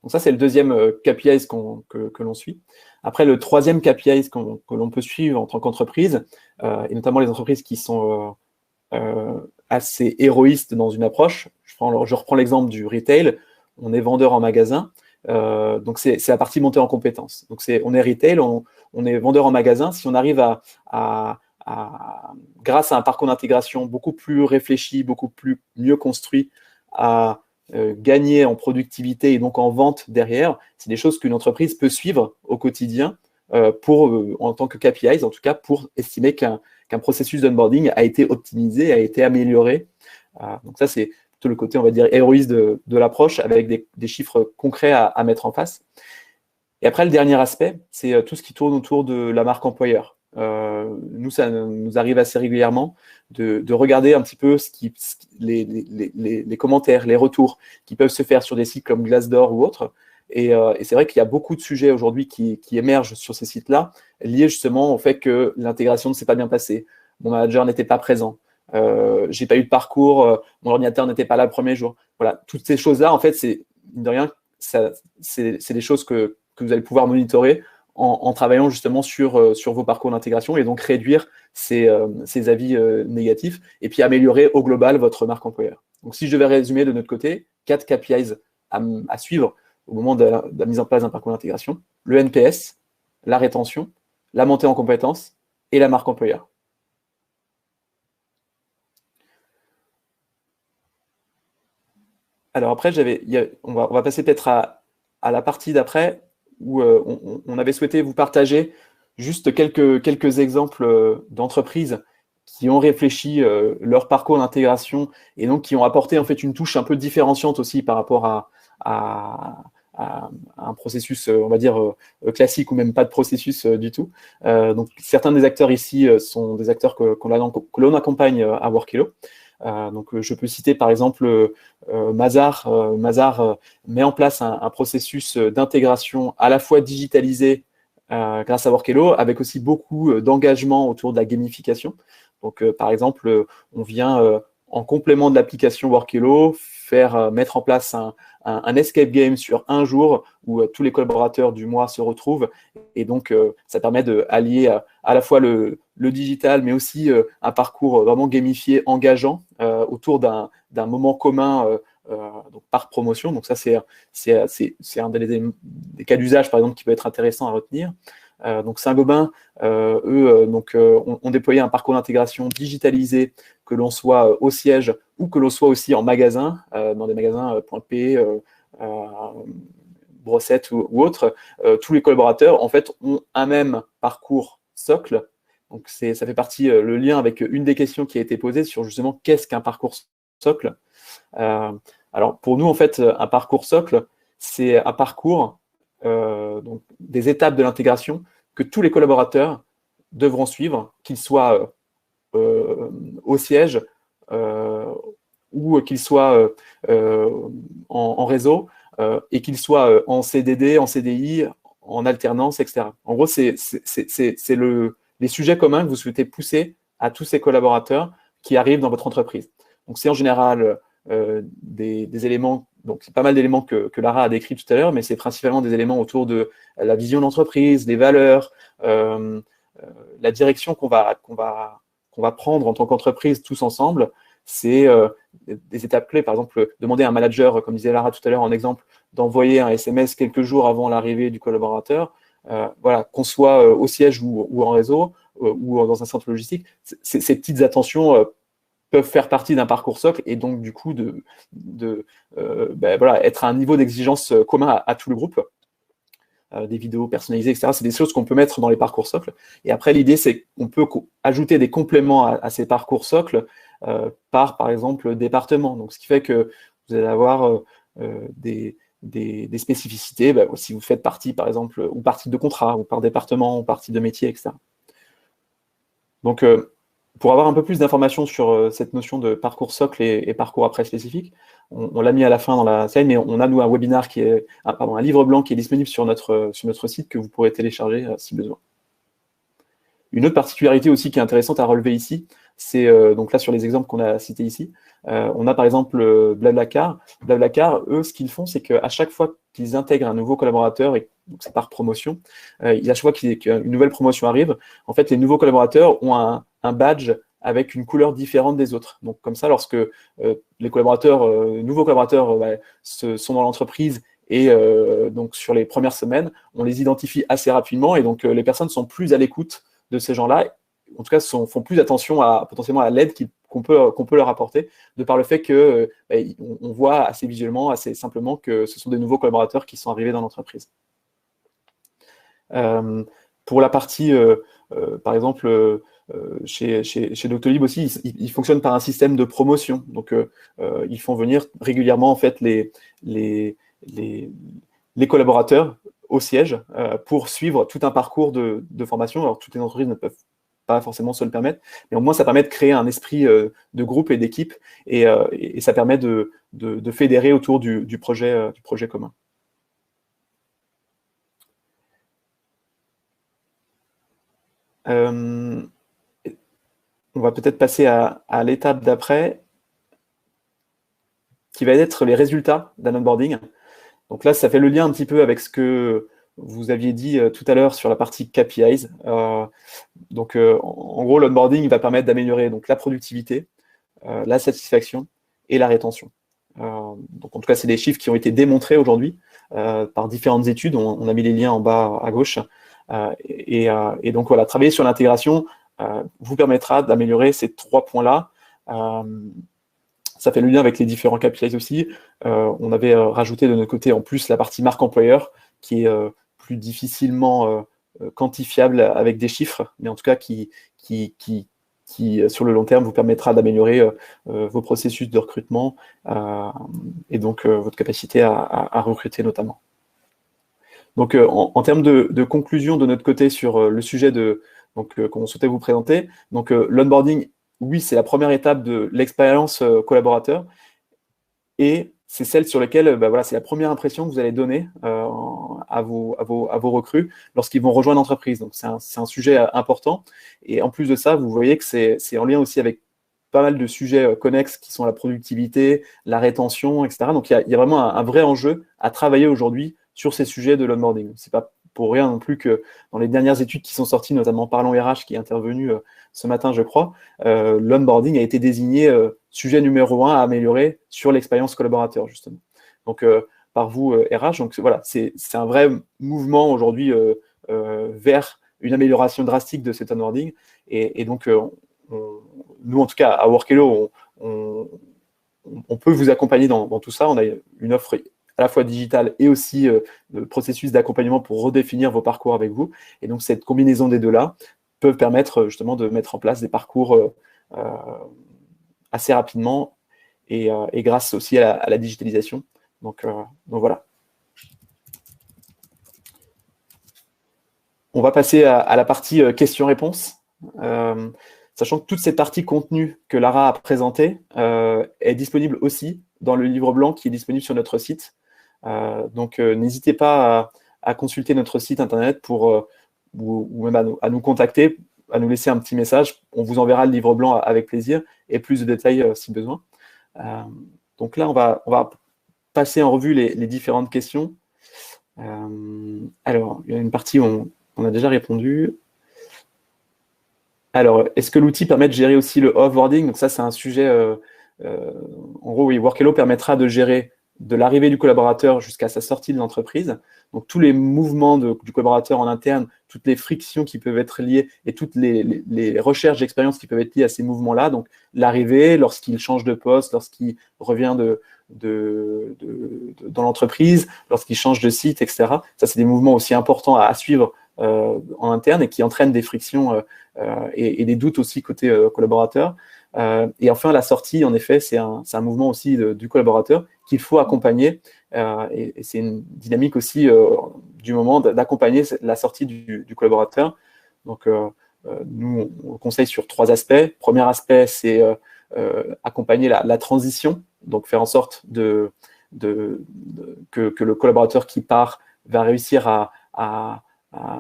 Donc ça, c'est le deuxième KPI que l'on suit. Après, le troisième KPI que l'on peut suivre en tant qu'entreprise, et notamment les entreprises qui sont assez héroïstes dans une approche. Je reprends l'exemple du retail. On est vendeur en magasin. Donc, c'est la partie montée en compétences. Donc, on est retail, on est vendeur en magasin. Si on arrive grâce à un parcours d'intégration beaucoup plus réfléchi, beaucoup mieux construit, à gagner en productivité et donc en vente derrière, c'est des choses qu'une entreprise peut suivre au quotidien en tant que KPIs, en tout cas, pour estimer qu'un processus d'onboarding a été optimisé, a été amélioré. Donc ça, c'est plutôt le côté, on va dire, héroïste de l'approche avec des chiffres concrets à mettre en face. Et après, le dernier aspect, c'est tout ce qui tourne autour de la marque employeur. Nous, ça nous arrive assez régulièrement de regarder un petit peu les commentaires, les retours qui peuvent se faire sur des sites comme Glassdoor ou autres. Et c'est vrai qu'il y a beaucoup de sujets aujourd'hui qui émergent sur ces sites-là, liés justement au fait que l'intégration ne s'est pas bien passée, mon manager n'était pas présent, j'ai pas eu de parcours, mon ordinateur n'était pas là le premier jour. Voilà, toutes ces choses-là, en fait, mine de rien, c'est des choses que vous allez pouvoir monitorer en travaillant justement sur vos parcours d'intégration et donc réduire ces avis négatifs et puis améliorer au global votre marque employeur. Donc, si je devais résumer de notre côté, 4 KPIs à suivre au moment de la mise en place d'un parcours d'intégration: le NPS, la rétention, la montée en compétences et la marque employeur. Alors après, on va passer peut-être à la partie d'après où on avait souhaité vous partager juste quelques exemples d'entreprises qui ont réfléchi leur parcours d'intégration et donc qui ont apporté en fait une touche un peu différenciante aussi par rapport à un processus, on va dire, classique ou même pas de processus du tout. Donc certains des acteurs ici sont des acteurs que l'on accompagne à Workelo. Donc, je peux citer par exemple Mazar. Mazar met en place un processus d'intégration à la fois digitalisé grâce à Workelo, avec aussi beaucoup d'engagement autour de la gamification. Donc, par exemple, on vient en complément de l'application Workelo mettre en place un escape game sur un jour où tous les collaborateurs du mois se retrouvent. Et donc, ça permet d'allier à la fois le digital, mais aussi un parcours vraiment gamifié, engageant, autour d'un moment commun donc par promotion. Donc ça, c'est un des cas d'usage, par exemple, qui peut être intéressant à retenir. Donc Saint-Gobain, eux, ont déployé un parcours d'intégration digitalisé, que l'on soit au siège ou que l'on soit aussi en magasin, dans des magasins .p, Brossette ou autres. Tous les collaborateurs, en fait, ont un même parcours socle. Donc ça fait partie, le lien avec une des questions qui a été posée sur justement qu'est-ce qu'un parcours socle. Alors pour nous, en fait, un parcours socle, c'est un parcours, donc des étapes de l'intégration que tous les collaborateurs devront suivre, qu'ils soient au siège ou qu'ils soient en réseau et qu'ils soient en CDD, en CDI, en alternance, etc. En gros, c'est les sujets communs que vous souhaitez pousser à tous ces collaborateurs qui arrivent dans votre entreprise. Donc, c'est en général des éléments, donc c'est pas mal d'éléments que Lara a décrits tout à l'heure, mais c'est principalement des éléments autour de la vision d'entreprise, des valeurs, la direction qu'on va prendre en tant qu'entreprise tous ensemble. C'est des étapes clés, par exemple, demander à un manager, comme disait Lara tout à l'heure en exemple, d'envoyer un SMS quelques jours avant l'arrivée du collaborateur. Voilà, qu'on soit au siège ou en réseau ou dans un centre logistique, ces petites attentions peuvent faire partie d'un parcours socle et donc du coup voilà, être à un niveau d'exigence commun à tout le groupe. des vidéos personnalisées, etc. C'est des choses qu'on peut mettre dans les parcours socles. Et après, l'idée, c'est qu'on peut ajouter des compléments à ces parcours socles par exemple, département. Donc, ce qui fait que vous allez avoir des spécificités, si vous faites partie, par exemple, ou partie de contrat, ou par département, ou partie de métier, etc. Donc, pour avoir un peu plus d'informations sur cette notion de parcours socle et parcours après spécifique, on l'a mis à la fin dans la slide, mais on a, nous, un webinaire qui est, un livre blanc qui est disponible sur notre site que vous pourrez télécharger si besoin. Une autre particularité aussi qui est intéressante à relever ici, c'est donc là sur les exemples qu'on a cités ici, on a par exemple Blablacar. Blablacar, eux, ce qu'ils font, c'est qu'à chaque fois qu'ils intègrent un nouveau collaborateur, et donc c'est par promotion, à chaque fois qu'une nouvelle promotion arrive, en fait, les nouveaux collaborateurs ont un badge avec une couleur différente des autres. Donc comme ça, lorsque les collaborateurs, nouveaux collaborateurs sont dans l'entreprise et donc sur les premières semaines, on les identifie assez rapidement et donc les personnes sont plus à l'écoute de ces gens-là, en tout cas font plus attention potentiellement à l'aide qu'on peut leur apporter, de par le fait que on voit assez visuellement, assez simplement que ce sont des nouveaux collaborateurs qui sont arrivés dans l'entreprise. Pour la partie, par exemple, chez Doctolib aussi, ils fonctionnent par un système de promotion. Donc, ils font venir régulièrement en fait les collaborateurs au siège pour suivre tout un parcours de formation. Alors, toutes les entreprises ne peuvent pas forcément se le permettre, mais au moins ça permet de créer un esprit de groupe et d'équipe et ça permet de fédérer autour du projet commun. On va peut-être passer à l'étape d'après, qui va être les résultats d'un onboarding. Donc là, ça fait le lien un petit peu avec ce que vous aviez dit tout à l'heure sur la partie KPIs. Donc, en gros, l'onboarding va permettre d'améliorer donc la productivité, la satisfaction et la rétention. Donc, en tout cas, c'est des chiffres qui ont été démontrés aujourd'hui par différentes études. On a mis les liens en bas à gauche. Et donc, voilà, travailler sur l'intégration vous permettra d'améliorer ces 3 points-là. Ça fait le lien avec les différents KPIs aussi. On avait rajouté de notre côté en plus la partie marque employeur qui est plus difficilement quantifiable avec des chiffres, mais en tout cas qui sur le long terme vous permettra d'améliorer vos processus de recrutement et donc votre capacité à recruter notamment. Donc en termes de conclusion de notre côté sur le sujet qu'on souhaitait vous présenter, donc l'onboarding, oui, c'est la première étape de l'expérience collaborateur et c'est celle sur laquelle voilà, c'est la première impression que vous allez donner à vos recrues lorsqu'ils vont rejoindre l'entreprise. Donc, c'est un sujet important. Et en plus de ça, vous voyez que c'est en lien aussi avec pas mal de sujets connexes qui sont la productivité, la rétention, etc. Donc, il y a vraiment un vrai enjeu à travailler aujourd'hui sur ces sujets de l'onboarding. C'est pas pour rien non plus que dans les dernières études qui sont sorties, notamment Parlons RH, qui est intervenu ce matin, je crois, l'onboarding a été désigné sujet numéro 1 à améliorer sur l'expérience collaborateur, justement. Donc, par vous, RH, donc voilà, c'est un vrai mouvement aujourd'hui vers une amélioration drastique de cet onboarding. Et donc, nous, en tout cas, à Workello, on peut vous accompagner dans tout ça. On a une offre à la fois digitale et aussi le processus d'accompagnement pour redéfinir vos parcours avec vous. Et donc, cette combinaison des deux-là peuvent permettre justement de mettre en place des parcours assez rapidement et grâce aussi à la digitalisation. Donc voilà. On va passer à la partie questions-réponses. Sachant que toute cette partie contenu que Lara a présentée est disponible aussi dans le livre blanc qui est disponible sur notre site. Donc, n'hésitez pas à consulter notre site internet ou même à nous contacter, à nous laisser un petit message. On vous enverra le livre blanc avec plaisir et plus de détails si besoin. Donc là, on va passer en revue les différentes questions. Alors, il y a une partie où on a déjà répondu. Alors, est-ce que l'outil permet de gérer aussi le offboarding? Donc ça, c'est un sujet... en gros, oui, Workello permettra de gérer de l'arrivée du collaborateur jusqu'à sa sortie de l'entreprise. Donc, tous les mouvements du collaborateur en interne, toutes les frictions qui peuvent être liées et toutes les recherches d'expérience qui peuvent être liées à ces mouvements-là. Donc, l'arrivée, lorsqu'il change de poste, lorsqu'il revient dans l'entreprise, lorsqu'ils changent de site, etc. Ça, c'est des mouvements aussi importants à suivre en interne et qui entraînent des frictions et des doutes aussi côté collaborateur. Et enfin, la sortie, en effet, c'est un mouvement aussi du collaborateur qu'il faut accompagner. Et c'est une dynamique aussi du moment d'accompagner la sortie du collaborateur. Donc, nous, on conseille sur 3 aspects. Premier aspect, c'est accompagner la transition, donc faire en sorte que le collaborateur qui part va réussir à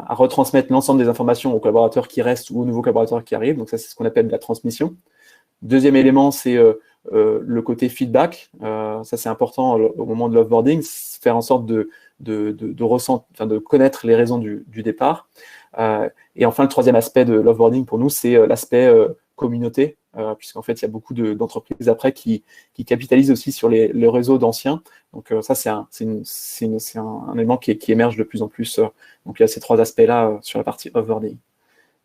retransmettre l'ensemble des informations aux collaborateurs qui restent ou aux nouveaux collaborateurs qui arrivent. Donc ça, c'est ce qu'on appelle de la transmission. Deuxième élément, c'est le côté feedback. Ça, c'est important au moment de l'offboarding, faire en sorte de connaître les raisons du départ. Et enfin, le troisième aspect de l'offboarding pour nous, c'est l'aspect communauté, puisqu'en fait, il y a beaucoup d'entreprises après qui capitalisent aussi sur le réseau d'anciens. Donc ça, c'est un élément qui émerge de plus en plus. Donc il y a ces 3 aspects-là sur la partie offboarding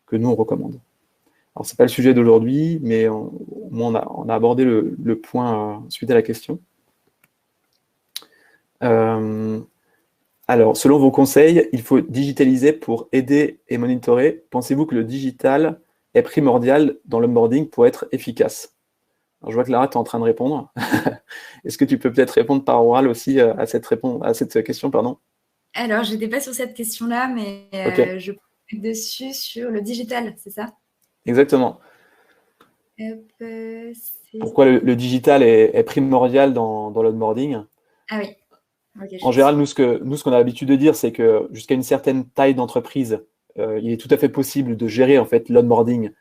que nous, on recommande. Alors, ce n'est pas le sujet d'aujourd'hui, mais au moins, on a abordé le point suite à la question. Alors, selon vos conseils, il faut digitaliser pour aider et monitorer. Pensez-vous que le digital est primordial dans l'onboarding pour être efficace? Alors, je vois que Lara, tu es en train de répondre. Est-ce que tu peux peut-être répondre par oral aussi à cette question, pardon?
Alors, je n'étais pas sur cette question-là, mais
Okay.
je peux dessus sur le digital, c'est ça?
Exactement.
Hop,
Pourquoi le digital est primordial dans l'onboarding?
Ah oui. Okay,
en général, nous, ce qu'on a l'habitude de dire, c'est que jusqu'à une certaine taille d'entreprise, il est tout à fait possible de gérer en fait l'onboarding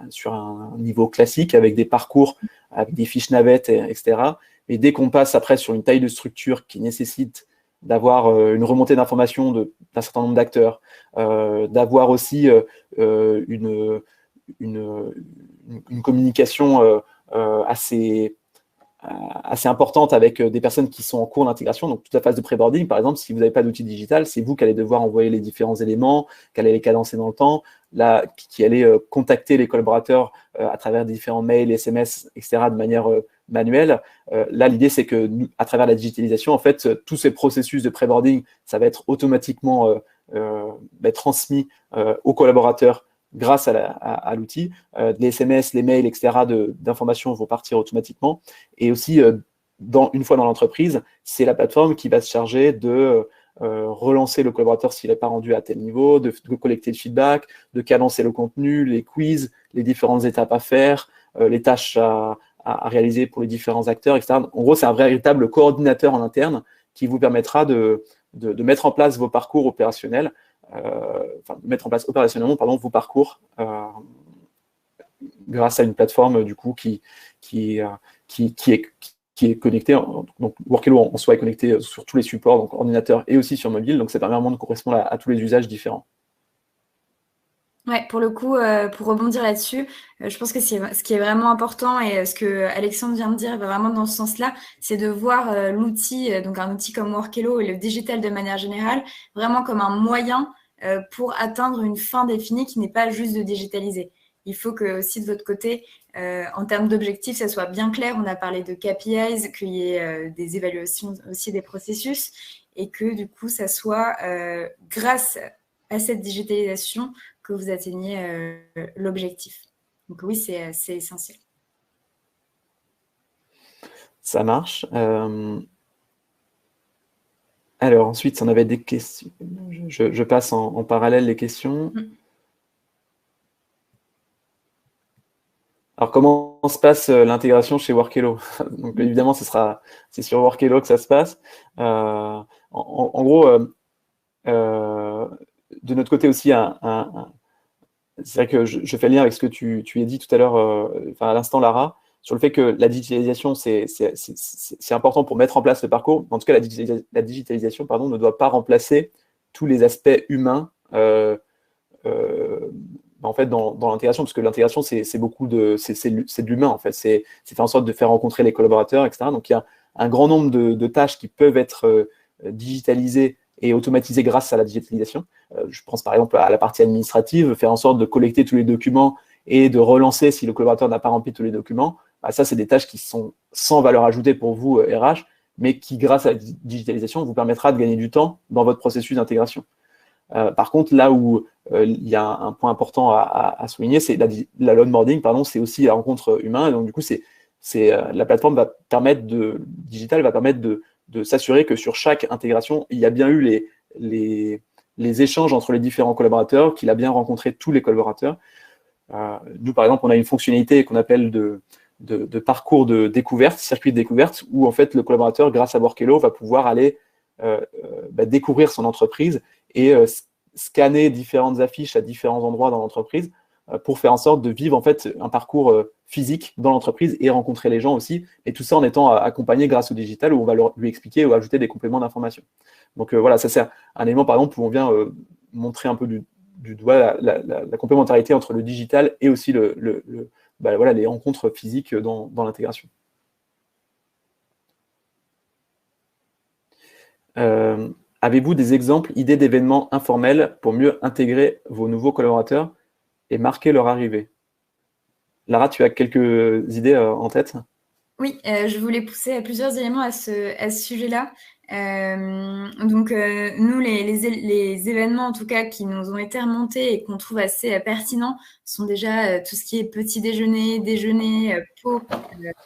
sur un niveau classique avec des parcours, avec des fiches navettes, etc. Et dès qu'on passe après sur une taille de structure qui nécessite d'avoir une remontée d'informations d'un certain nombre d'acteurs, d'avoir aussi une communication assez importante avec des personnes qui sont en cours d'intégration, donc toute la phase de pré-boarding, par exemple, si vous n'avez pas d'outil digital, c'est vous qui allez devoir envoyer les différents éléments, qui allez les cadencer dans le temps, là, qui allez contacter les collaborateurs à travers différents mails, SMS, etc., de manière manuelle. Là, l'idée, c'est que à travers la digitalisation, en fait, tous ces processus de pré-boarding, ça va être automatiquement transmis aux collaborateurs grâce à l'outil. Les SMS, les mails, etc. d'informations vont partir automatiquement. Et aussi, une fois dans l'entreprise, c'est la plateforme qui va se charger de relancer le collaborateur s'il n'est pas rendu à tel niveau, de collecter le feedback, de cadencer le contenu, les quiz, les différentes étapes à faire, les tâches à réaliser pour les différents acteurs, etc. En gros, c'est un véritable coordinateur en interne qui vous permettra de mettre en place vos parcours opérationnels, mettre en place opérationnellement vos parcours grâce à une plateforme du coup qui est connectée. Donc Workelo en soi est connecté sur tous les supports, donc ordinateur et aussi sur mobile, donc ça permet vraiment de correspondre à tous les usages différents.
Ouais, pour le coup, pour rebondir là-dessus, je pense que ce qui est vraiment important et ce que Alexandre vient de dire va vraiment dans ce sens-là, c'est de voir l'outil, donc un outil comme Workelo et le digital de manière générale, vraiment comme un moyen pour atteindre une fin définie qui n'est pas juste de digitaliser. Il faut que aussi de votre côté, en termes d'objectifs, ça soit bien clair. On a parlé de KPIs, qu'il y ait des évaluations aussi des processus et que du coup, ça soit grâce à cette digitalisation que vous atteigniez l'objectif. Donc oui, c'est essentiel.
Ça marche. Alors ensuite, on avait des questions. Je passe en parallèle les questions. Alors comment se passe l'intégration chez Workelo? Donc évidemment, c'est sur Workelo que ça se passe. En gros, de notre côté aussi, c'est vrai que je fais le lien avec ce que tu as dit tout à l'heure, à l'instant, Lara, sur le fait que la digitalisation, c'est important pour mettre en place le parcours. En tout cas, la digitalisation ne doit pas remplacer tous les aspects humains en fait, dans l'intégration, parce que l'intégration, c'est de l'humain, en fait. C'est faire en sorte de faire rencontrer les collaborateurs, etc. Donc, il y a un grand nombre de tâches qui peuvent être digitalisées et automatisées grâce à la digitalisation. Je pense par exemple à la partie administrative, faire en sorte de collecter tous les documents et de relancer si le collaborateur n'a pas rempli tous les documents. bah, ça, c'est des tâches qui sont sans valeur ajoutée pour vous, RH, mais qui, grâce à la digitalisation, vous permettra de gagner du temps dans votre processus d'intégration. Par contre, là où il y a un point important à souligner, c'est l'onboarding, pardon, c'est aussi la rencontre humaine. Donc, du coup, la plateforme digitale va permettre de s'assurer que sur chaque intégration, il y a bien eu les échanges entre les différents collaborateurs, qu'il a bien rencontré tous les collaborateurs. Nous, par exemple, on a une fonctionnalité qu'on appelle de parcours de découverte, circuit de découverte, où en fait le collaborateur, grâce à Workello, va pouvoir aller découvrir son entreprise et scanner différentes affiches à différents endroits dans l'entreprise pour faire en sorte de vivre en fait un parcours physique dans l'entreprise et rencontrer les gens aussi, et tout ça en étant accompagné grâce au digital où on va lui expliquer ou ajouter des compléments d'information. Donc voilà, ça sert un élément par exemple où on vient montrer un peu du doigt la complémentarité entre le digital et aussi voilà, les rencontres physiques dans l'intégration. Avez-vous des exemples, idées d'événements informels pour mieux intégrer vos nouveaux collaborateurs et marquer leur arrivée? Lara, tu as quelques idées en tête?
Oui, je voulais pousser à plusieurs éléments à ce sujet-là. Donc, nous, les événements, en tout cas, qui nous ont été remontés et qu'on trouve assez pertinents, sont déjà tout ce qui est petit déjeuner, pot,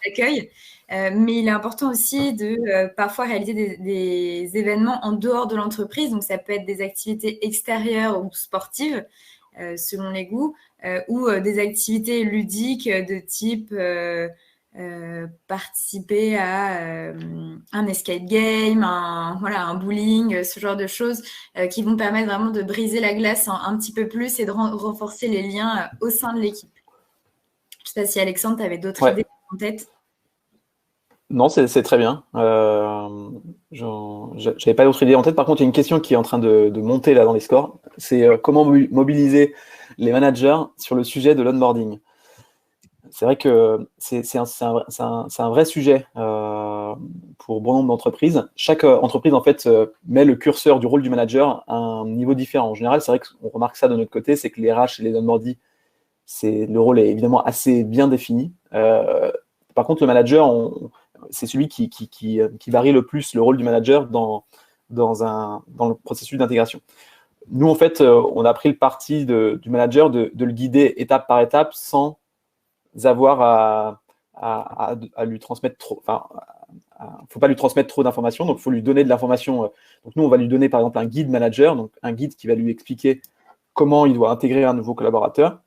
accueil. Mais il est important aussi de parfois réaliser des événements en dehors de l'entreprise. Donc, ça peut être des activités extérieures ou sportives, selon les goûts, ou des activités ludiques de type participer à un escape game, un bowling, ce genre de choses qui vont permettre vraiment de briser la glace un petit peu plus et de renforcer les liens au sein de l'équipe. Je ne sais pas si Alexandre, tu avais d'autres idées en tête.
Non, c'est très bien. J'avais pas d'autres idées en tête. Par contre, il y a une question qui est en train de monter là dans les scores. C'est comment mobiliser les managers sur le sujet de l'onboarding. C'est vrai que c'est un vrai sujet pour bon nombre d'entreprises. Chaque entreprise, en fait, met le curseur du rôle du manager à un niveau différent. En général, c'est vrai qu'on remarque ça de notre côté, c'est que les RH et les onboarding, le rôle est évidemment assez bien défini. Par contre, le manager, c'est celui qui varie le plus le rôle du manager dans le processus d'intégration. Nous, en fait, on a pris le parti du manager de le guider étape par étape sans avoir à lui transmettre trop. Enfin, faut pas lui transmettre trop d'informations, donc il faut lui donner de l'information. Donc nous, on va lui donner par exemple un guide manager, donc un guide qui va lui expliquer comment il doit intégrer un nouveau collaborateur,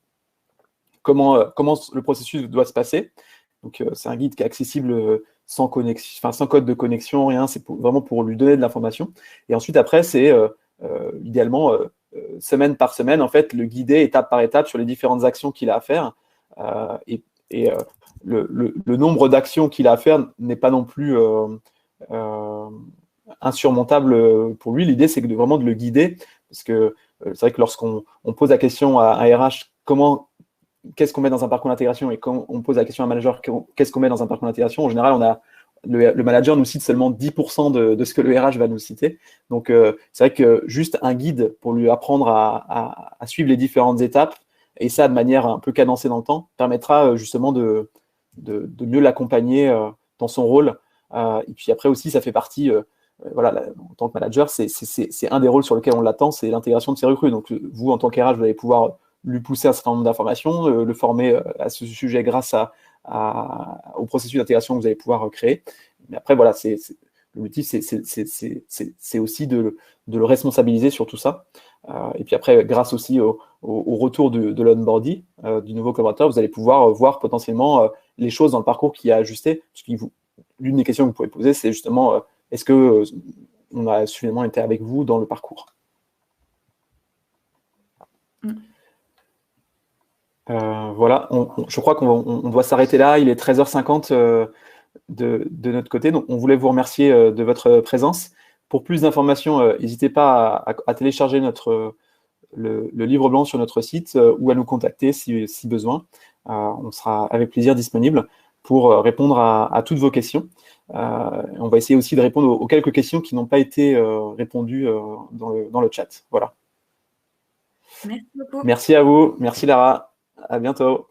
comment le processus doit se passer. Donc c'est un guide qui est accessible sans connexion, sans code de connexion, rien. C'est vraiment pour lui donner de l'information. Et ensuite après, c'est idéalement semaine par semaine, en fait, le guider étape par étape sur les différentes actions qu'il a à faire. Le nombre d'actions qu'il a à faire n'est pas non plus insurmontable pour lui. L'idée, c'est vraiment de le guider, parce que c'est vrai que lorsqu'on pose la question à un RH, qu'est-ce qu'on met dans un parcours d'intégration, et quand on pose la question à un manager, qu'est-ce qu'on met dans un parcours d'intégration, en général, le manager nous cite seulement 10% de ce que le RH va nous citer. Donc, c'est vrai que juste un guide pour lui apprendre à suivre les différentes étapes, et ça de manière un peu cadencée dans le temps, permettra justement de mieux l'accompagner dans son rôle. Et puis après aussi, ça fait partie, voilà, en tant que manager, c'est un des rôles sur lesquels on l'attend, c'est l'intégration de ses recrues. Donc vous, en tant qu'RH, vous allez pouvoir lui pousser un certain nombre d'informations, le former à ce sujet grâce au processus d'intégration que vous allez pouvoir créer. Mais après, voilà, l'objectif, c'est aussi de le responsabiliser sur tout ça. Et puis après, grâce aussi au retour de l'onboarding du nouveau collaborateur, vous allez pouvoir voir potentiellement les choses dans le parcours qui a ajusté. L'une des questions que vous pouvez poser, c'est justement est-ce que on a suffisamment été avec vous dans le parcours? Voilà, je crois qu'on doit s'arrêter là. Il est 13h50 de notre côté. Donc, on voulait vous remercier de votre présence. Pour plus d'informations, n'hésitez pas à télécharger le livre blanc sur notre site ou à nous contacter si besoin. On sera avec plaisir disponible pour répondre à toutes vos questions. On va essayer aussi de répondre aux quelques questions qui n'ont pas été répondues dans le chat. Voilà.
Merci beaucoup.
Merci à vous. Merci Lara. À bientôt.